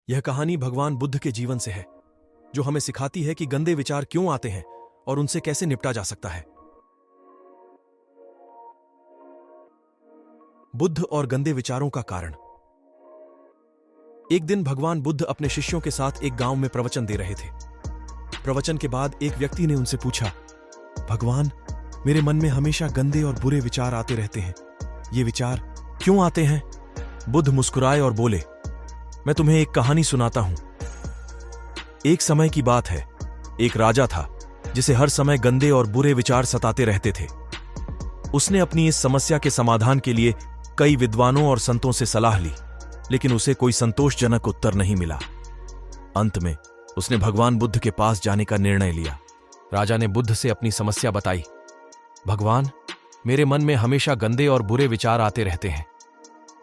यह कहानी भगवान बुद्ध के जीवन से है, जो हमें सिखाती है कि गंदे विचार क्यों आते हैं और उनसे कैसे निपटा जा सकता है। बुद्ध और गंदे विचारों का कारण। एक दिन भगवान बुद्ध अपने शिष्यों के साथ एक गांव में प्रवचन दे रहे थे। प्रवचन के बाद एक व्यक्ति ने उनसे पूछा, भगवान, मेरे मन में हमेशा गंदे और बुरे विचार आते रहते हैं। ये विचार क्यों आते हैं? बुद्ध मुस्कुराए और बोले, मैं तुम्हें एक कहानी सुनाता हूं। एक समय की बात है, एक राजा था जिसे हर समय गंदे और बुरे विचार सताते रहते थे। उसने अपनी इस समस्या के समाधान के लिए कई विद्वानों और संतों से सलाह ली, लेकिन उसे कोई संतोषजनक उत्तर नहीं मिला। अंत में उसने भगवान बुद्ध के पास जाने का निर्णय लिया। राजा ने बुद्ध से अपनी समस्या बताई। भगवान, मेरे मन में हमेशा गंदे और बुरे विचार आते रहते हैं।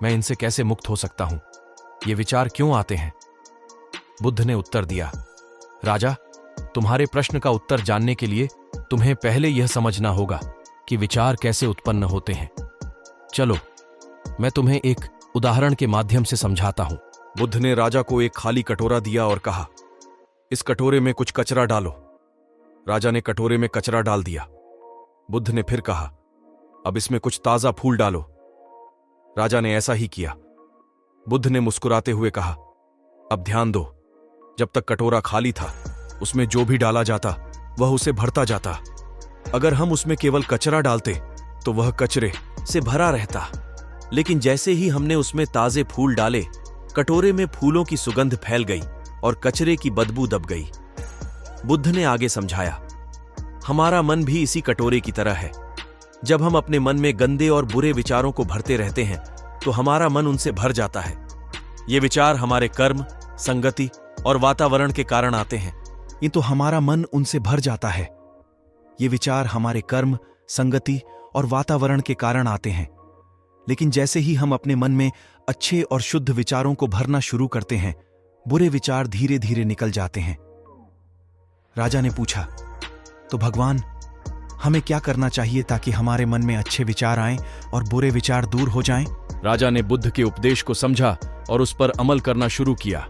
मैं इनसे कैसे मुक्त हो सकता हूं? ये विचार क्यों आते हैं? बुद्ध ने उत्तर दिया, राजा, तुम्हारे प्रश्न का उत्तर जानने के लिए तुम्हें पहले यह समझना होगा कि विचार कैसे उत्पन्न होते हैं। चलो, मैं तुम्हें एक उदाहरण के माध्यम से समझाता हूं। बुद्ध ने राजा को एक खाली कटोरा दिया और कहा, इस कटोरे में कुछ कचरा डालो। राजा ने कटोरे में कचरा डाल दिया। बुद्ध ने फिर कहा, अब इसमें कुछ ताजा फूल डालो। राजा ने ऐसा ही किया। बुद्ध ने मुस्कुराते हुए कहा, अब ध्यान दो, जब तक कटोरा खाली था उसमें जो भी डाला जाता वह उसे भरता जाता। अगर हम उसमें केवल कचरा डालते तो वह कचरे से भरा रहता, लेकिन जैसे ही हमने उसमें ताजे फूल डाले, कटोरे में फूलों की सुगंध फैल गई और कचरे की बदबू दब गई। बुद्ध ने आगे समझाया, हमारा मन भी इसी कटोरे की तरह है। जब हम अपने मन में गंदे और बुरे विचारों को भरते रहते हैं तो हमारा मन उनसे भर जाता है। ये विचार हमारे कर्म, संगति और वातावरण के कारण आते हैं। ये तो हमारा मन उनसे भर जाता है। ये विचार हमारे कर्म, संगति और वातावरण के कारण आते हैं, लेकिन जैसे ही हम अपने मन में अच्छे और शुद्ध विचारों को भरना शुरू करते हैं, बुरे विचार धीरे धीरे निकल जाते हैं। राजा ने पूछा, तो भगवान, हमें क्या करना चाहिए ताकि हमारे मन में अच्छे विचार आएं और बुरे विचार दूर हो जाएं? राजा ने बुद्ध के उपदेश को समझा और उस पर अमल करना शुरू किया।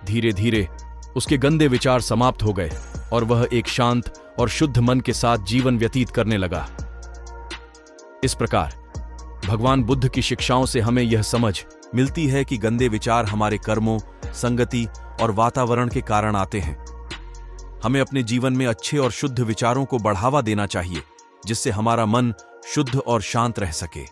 धीरे धीरे उसके गंदे विचार समाप्त हो गए और वह एक शांत और शुद्ध मन के साथ जीवन व्यतीत करने लगा। इस प्रकार भगवान बुद्ध की शिक्षाओं से हमें यह समझ मिलती है कि गंदे विचार हमारे कर्मों, संगति और वातावरण के कारण आते हैं। हमें अपने जीवन में अच्छे और शुद्ध विचारों को बढ़ावा देना चाहिए, जिससे हमारा मन शुद्ध और शांत रह सके।